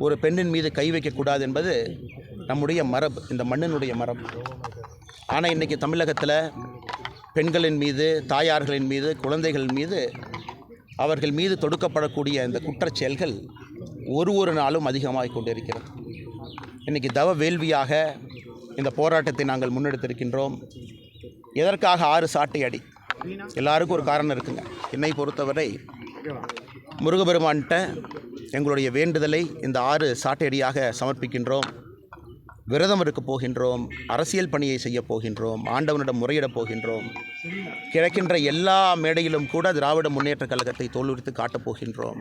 ஒரு பெண்ணின் மீது கை வைக்கக்கூடாது என்பது நம்முடைய மரபு, இந்த மண்ணினுடைய மரபு. ஆனால் இன்றைக்கி தமிழகத்தில் பெண்களின் மீது, தாயார்களின் மீது, குழந்தைகள் மீது, அவர்கள் மீது தொடுக்கப்படக்கூடிய இந்த குற்றச்செயல்கள் ஒரு நாளும் அதிகமாக கொண்டிருக்கிறது. இன்றைக்கி தவ வேள்வியாக இந்த போராட்டத்தை நாங்கள் முன்னெடுத்திருக்கின்றோம். எதற்காக 6 சாட்டை அடி? எல்லாருக்கும் ஒரு காரணம் இருக்குங்க. என்னை பொறுத்தவரை முருகபெருமான்கிட்ட எங்களுடைய வேண்டுதலை இந்த 6 சாட்டை அடியாக சமர்ப்பிக்கின்றோம். விரதம் இருக்க போகின்றோம், அரசியல் பணியை செய்ய போகின்றோம், ஆண்டவனிடம் முறையிடப் போகின்றோம். கிடைக்கின்ற எல்லா மேடையிலும் கூட திராவிட முன்னேற்றக் கழகத்தை தோலுரித்து காட்டப் போகின்றோம்.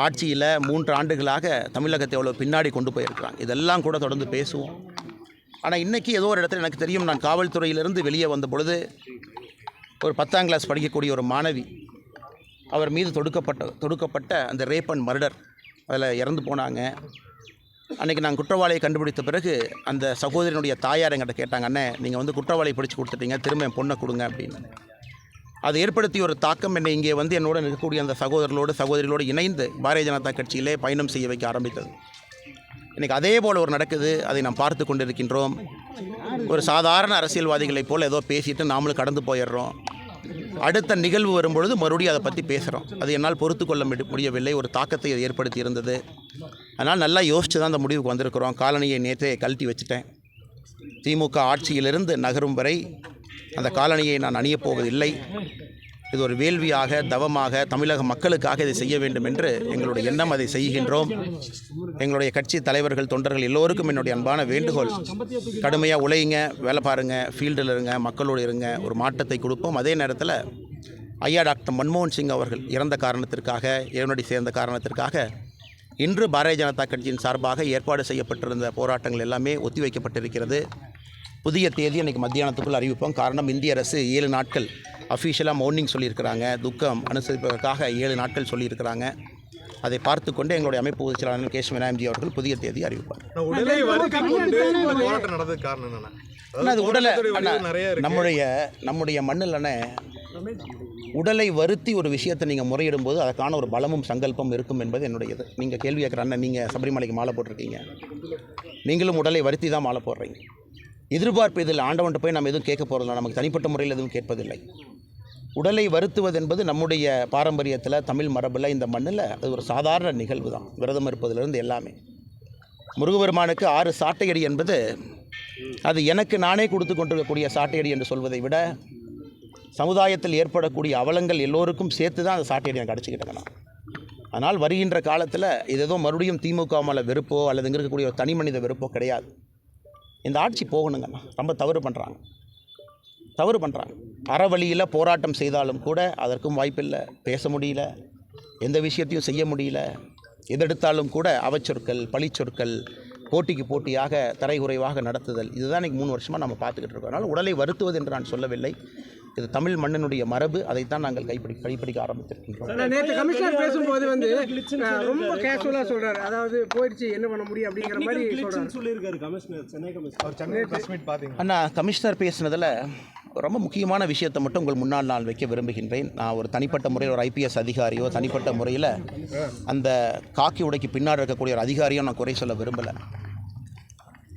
ஆட்சியில் 3 ஆண்டுகளாக தமிழகத்தை எவ்வளோ பின்னாடி கொண்டு போயிருக்கிறாங்க, இதெல்லாம் கூட தொடர்ந்து பேசுவோம். ஆனால் இன்றைக்கி ஏதோ ஒரு இடத்துல எனக்கு தெரியும், நான் காவல்துறையிலிருந்து வெளியே வந்த பொழுது ஒரு 10ஆம் கிளாஸ் படிக்கக்கூடிய ஒரு மாணவி, அவர் மீது தொடுக்கப்பட்ட அந்த ரேப் அண்ட் மர்டர், அதில் இறந்து போனாங்க. அன்றைக்கி நாங்கள் குற்றவாளியை கண்டுபிடித்த பிறகு அந்த சகோதரனுடைய தாயார் என்கிட்ட கேட்டாங்க, அண்ணே நீங்கள் வந்து குற்றவாளியை பிடிச்சி கொடுத்துட்டீங்க, திரும்ப என் பொண்ணை கொடுங்க அப்படின்னு. அது ஏற்படுத்திய ஒரு தாக்கம் என்னை இங்கே வந்து என்னோட இருக்கக்கூடிய அந்த சகோதரிகளோடு இணைந்து பாரதிய ஜனதா கட்சியிலே பயணம் செய்ய வைக்க ஆரம்பித்தது. இன்றைக்கி அதே போல் ஒரு நடக்குது, அதை நாம் பார்த்து கொண்டிருக்கின்றோம். ஒரு சாதாரண அரசியல்வாதிகளைப் போல் ஏதோ பேசிட்டு நாமளும் கடந்து போயிடுறோம். அடுத்த நிகழ்வு வரும்பொழுது மறுபடியும் அதை பற்றி பேசுகிறோம். அது என்னால் பொறுத்து கொள்ள முடியவில்லை. ஒரு தாக்கத்தை அது ஏற்படுத்தி இருந்தது. அதனால் நல்லா யோசித்து தான் அந்த முடிவுக்கு வந்திருக்கிறோம். காலணியை நேற்றே கழட்டி வச்சுட்டேன். திமுக ஆட்சியிலிருந்து நகரும் வரை அந்த காலணியை நான் அணியப் போவதில்லை. இது ஒரு வேள்வியாக, தவமாக, தமிழக மக்களுக்காக இதை செய்ய வேண்டும் என்று எங்களுடைய எண்ணம். அதை செய்கின்றோம். எங்களுடைய கட்சி தலைவர்கள், தொண்டர்கள் எல்லோருக்கும் என்னுடைய அன்பான வேண்டுகோள், கடுமையாக உழையுங்க, வேலை பாருங்கள், ஃபீல்டில் இருங்க, மக்களோடு இருங்க, ஒரு மாற்றத்தை கொடுப்போம். அதே நேரத்தில் ஐயா டாக்டர் மன்மோகன் சிங் அவர்கள் இறந்த காரணத்திற்காக, இறைவனடி சேர்ந்த காரணத்திற்காக இன்று பாரதிய ஜனதா கட்சியின் சார்பாக ஏற்பாடு செய்யப்பட்டிருந்த போராட்டங்கள் எல்லாமே ஒத்திவைக்கப்பட்டிருக்கிறது. புதிய தேதி இன்றைக்கி மத்தியானத்துக்குள் அறிவிப்போம். காரணம், இந்திய அரசு 7 நாட்கள் அஃபீஷியலாக மௌனிங் சொல்லியிருக்கிறாங்க. துக்கம் அனுசரிப்பதற்காக 7 நாட்கள் சொல்லியிருக்கிறாங்க. அதை பார்த்து கொண்டு எங்களுடைய அமைப்பு பொதுச் செயலாளர் கேஷ் விநாயகம்ஜி அவர்கள் புதிய தேதி அறிவிப்பார். நம்முடைய மண்ணில் உடலை வருத்தி ஒரு விஷயத்தை நீங்கள் முறையிடும் போது அதற்கான ஒரு பலமும் சங்கல்பம் இருக்கும் என்பது என்னுடையது. நீங்கள் கேள்வி கேட்குற அண்ணன், நீங்கள் சபரிமலைக்கு மாலை போட்டிருக்கீங்க, நீங்களும் உடலை வருத்தி தான் மாலை போடுறீங்க. எதிர்பார்ப்பு இதில் ஆண்டவன்ட்டு போய் நம்ம எதுவும் கேட்க போகிறதில்ல, நமக்கு தனிப்பட்ட முறையில் எதுவும் கேட்பதில்லை. உடலை வருத்துவது என்பது நம்முடைய பாரம்பரியத்தில், தமிழ் மரபில், இந்த மண்ணில் அது ஒரு சாதாரண நிகழ்வு தான். விரதம் இருப்பதிலிருந்து எல்லாமே. முருகபெருமானுக்கு 6 சாட்டையடி என்பது அது எனக்கு நானே கொடுத்து கொண்டிருக்கக்கூடிய சாட்டையடி என்று சொல்வதை விட, சமுதாயத்தில் ஏற்படக்கூடிய அவலங்கள் எல்லோருக்கும் சேர்த்து தான் அந்த சாட்டையடி எனக்கு அடிச்சுக்கிட்டேங்கண்ணா. அதனால் வருகின்ற காலத்தில் இது ஏதோ மறுபடியும் திமுக மேலே வெறுப்போ அல்லது இங்கே இருக்கக்கூடிய ஒரு தனி மனித வெறுப்போ கிடையாது. இந்த ஆட்சி போகணுங்கண்ணா. ரொம்ப தவறு பண்ணுறாங்க. அறவழியில் போராட்டம் செய்தாலும் கூட அதற்கும் வாய்ப்பில்லை, பேச முடியல, எந்த விஷயத்தையும் செய்ய முடியல. எதெடுத்தாலும் கூட அவச்சொற்கள், பழிச்சொற்கள், போட்டிக்கு போட்டியாக தரைகுறைவாக நடத்துதல், இதுதான் இன்றைக்கி 3 வருஷமாக நம்ம பார்த்துக்கிட்டு இருக்கோம். அதனால் உடலை வருத்துவது என்று நான் சொல்லவில்லை. இது தமிழ் மண்ணினுடைய மரபு. அதைத்தான் நாங்கள் கைப்பிடிக்க ஆரம்பித்திருக்கின்றோம். நேற்று கமிஷனர் பேசும்போது வந்து ரொம்ப கேஷுவலாக சொல்கிறார், அதாவது போயிடுச்சு என்ன பண்ண முடியும் அப்படிங்கிற மாதிரி சொல்லியிருக்காரு கமிஷனர். சென்னை பிரஸ் மீட் பார்த்தீங்க அண்ணா, கமிஷனர் பேசினதில் ரொம்ப முக்கியமான விஷயத்தை மட்டும் உங்கள் முன்னால் நான் வைக்க விரும்புகின்றேன். நான் ஒரு தனிப்பட்ட முறையில் ஒரு ஐபிஎஸ் அதிகாரியோ, தனிப்பட்ட முறையில் அந்த காக்கி உடைக்கு பின்னாடி இருக்கக்கூடிய ஒரு அதிகாரியோ நான் குறை சொல்ல விரும்பலை.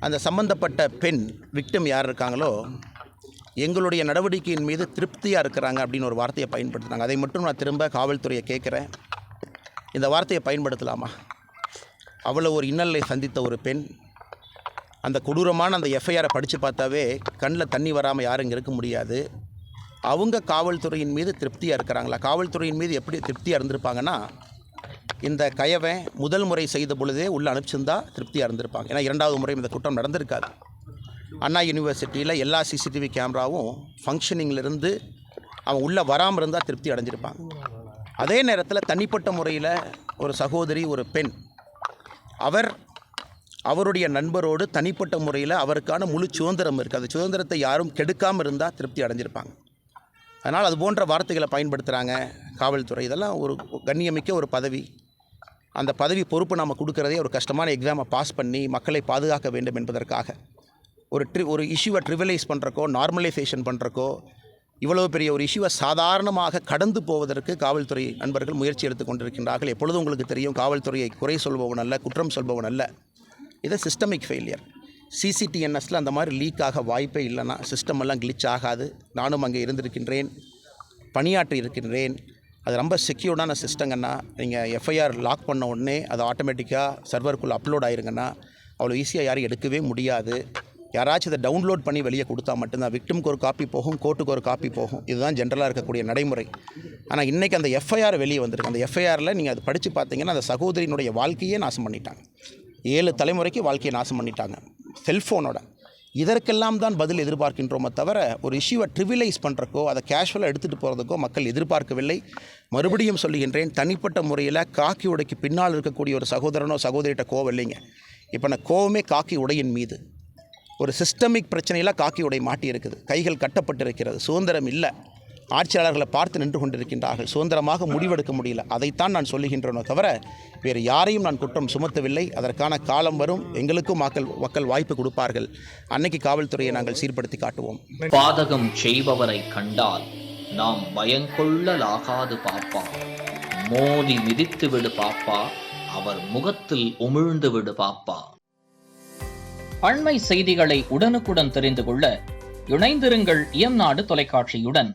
அந்த சம்பந்தப்பட்ட பெண் விக்டிம் யார் இருக்காங்களோ, எங்களுடைய நடவடிக்கையின் மீது திருப்தியாக இருக்கிறாங்க அப்படின்னு ஒரு வார்த்தையை பயன்படுத்துகிறாங்க. அதை மட்டும் நான் திரும்ப காவல்துறையை கேட்குறேன், இந்த வார்த்தையை பயன்படுத்தலாமா? அவ்வளோ ஒரு இன்னலை சந்தித்த ஒரு பெண், அந்த கொடூரமான அந்த எஃப்ஐஆரை படித்து பார்த்தாவே கண்ணில் தண்ணி வராமல் யாரும் இங்கே இருக்க முடியாது. அவங்க காவல்துறையின் மீது திருப்தியாக இருக்கிறாங்களா? காவல்துறையின் மீது எப்படி திருப்தியாக இருந்திருப்பாங்கன்னா, இந்த கயவன் முதல் முறை செய்த பொழுதே உள்ளே அனுப்பிச்சிருந்தா திருப்தியாக இருந்திருப்பாங்க. ஏன்னா 2வது முறை இந்த குற்றம் நடந்திருக்காது. அண்ணா யூனிவர்சிட்டியில் எல்லா சிசிடிவி கேமராவும் ஃபங்க்ஷனிங்கிலிருந்து அவன் உள்ளே வராமல் இருந்தால் திருப்தி அடைஞ்சிருப்பாங்க. அதே நேரத்தில் தனிப்பட்ட முறையில் ஒரு சகோதரி, ஒரு பெண், அவருடைய நண்பரோடு தனிப்பட்ட முறையில் அவருக்கான முழு சுதந்திரம் இருக்குது. அந்த சுதந்திரத்தை யாரும் கெடுக்காமல் இருந்தால் திருப்தி அடைஞ்சிருப்பாங்க. அதனால் அது போன்ற வார்த்தைகளை பயன்படுத்துகிறாங்க காவல்துறை. இதெல்லாம் ஒரு கண்ணியமிக்க ஒரு பதவி. அந்த பதவி பொறுப்பு நாம் கொடுக்குறதே ஒரு கஷ்டமான எக்ஸாமை பாஸ் பண்ணி மக்களை பாதுகாக்க வேண்டும் என்பதற்காக. ஒரு இஷ்யூவை ட்ரிவலைஸ் பண்ணுறக்கோ, நார்மலைசேஷன் பண்ணுறக்கோ, இவ்வளவு பெரிய ஒரு இஷ்யூவை சாதாரணமாக கடந்து போவதற்கு காவல்துறை நண்பர்கள் முயற்சி எடுத்து கொண்டிருக்கின்றார்கள். எப்பொழுதும் உங்களுக்கு தெரியும், காவல்துறையை குறை சொல்பவன் அல்ல, குற்றம் சொல்பவன் அல்ல. இது சிஸ்டமிக் ஃபெயிலியர். சிசிடிஎன்எஸில் அந்த மாதிரி லீக் ஆக வாய்ப்பே இல்லைன்னா சிஸ்டம் எல்லாம் கிளிச் ஆகாது. நானும் அங்கே இருந்திருக்கின்றேன், பணியாற்றி இருக்கின்றேன். அது ரொம்ப செக்யூர்டான சிஸ்டங்கன்னா, நீங்கள் எஃப்ஐஆர் லாக் பண்ண உடனே அது ஆட்டோமேட்டிக்காக சர்வருக்குள்ளே அப்லோட் ஆயிருங்கன்னா அவ்வளோ ஈஸியாக யாரும் எடுக்கவே முடியாது. யாராச்சும் இதை டவுன்லோட் பண்ணி வெளியே கொடுத்தா மட்டும்தான் விக்டிமுக்கு ஒரு காப்பி போகும், கோர்ட்டுக்கு ஒரு காப்பி போகும். இதுதான் ஜென்ரலாக இருக்கக்கூடிய நடைமுறை. ஆனால் இன்றைக்கி அந்த எஃப்ஐஆர் வெளியே வந்திருக்கு. அந்த எஃப்ஐஆரில் நீங்கள் அதை படித்து பார்த்தீங்கன்னா அந்த சகோதரியினுடைய வாழ்க்கையே நாசம் பண்ணிட்டாங்க. 7 தலைமுறைக்கு வாழ்க்கையை நாசம் பண்ணிட்டாங்க செல்ஃபோனோட. இதற்கெல்லாம் தான் பதில் எதிர்பார்க்கின்றோமே தவிர ஒரு இஷ்யூவை ட்ரிவிலைஸ் பண்ணுறக்கோ அதை கேஷுவலாக எடுத்துகிட்டு போகிறதுக்கோ மக்கள் எதிர்பார்க்கவில்லை. மறுபடியும் சொல்லுகின்றேன், தனிப்பட்ட முறையில் காக்கி உடைக்கு பின்னால் இருக்கக்கூடிய ஒரு சகோதரனோ சகோதரிகிட்ட கோவம் இல்லைங்க. இப்போ நான் கோவமே காக்கி உடையின் மீது. ஒரு சிஸ்டமிக் பிரச்சனையில் காக்கி உடை மாட்டி இருக்குது, கைகள் கட்டப்பட்டிருக்கிறது, சுதந்திரம் இல்லை. ஆட்சியாளர்களை பார்த்து நின்று கொண்டிருக்கின்றார்கள், சுதந்திரமாக முடிவெடுக்க முடியல. அதைத்தான் நான் சொல்லுகின்றனோ தவிர வேறு யாரையும் நான் குற்றம் சுமத்தவில்லை. அதற்கான காலம் வரும், எங்களுக்கும் மக்கள் வாய்ப்பு கொடுப்பார்கள். அன்னைக்கு காவல்துறையை நாங்கள் சீர்படுத்தி காட்டுவோம். பாதகம் செய்பவரை கண்டால் நாம் பயங்கொள்ளலாகாது பாப்பா, மோதி மிதித்து விடு பாப்பா, அவர் முகத்தில் உமிழ்ந்து விடு பாப்பா. அண்மை செய்திகளை உடனுக்குடன் தெரிந்து கொள்ள இணைந்திருங்கள் இயம்நாடு தொலைக்காட்சியுடன்.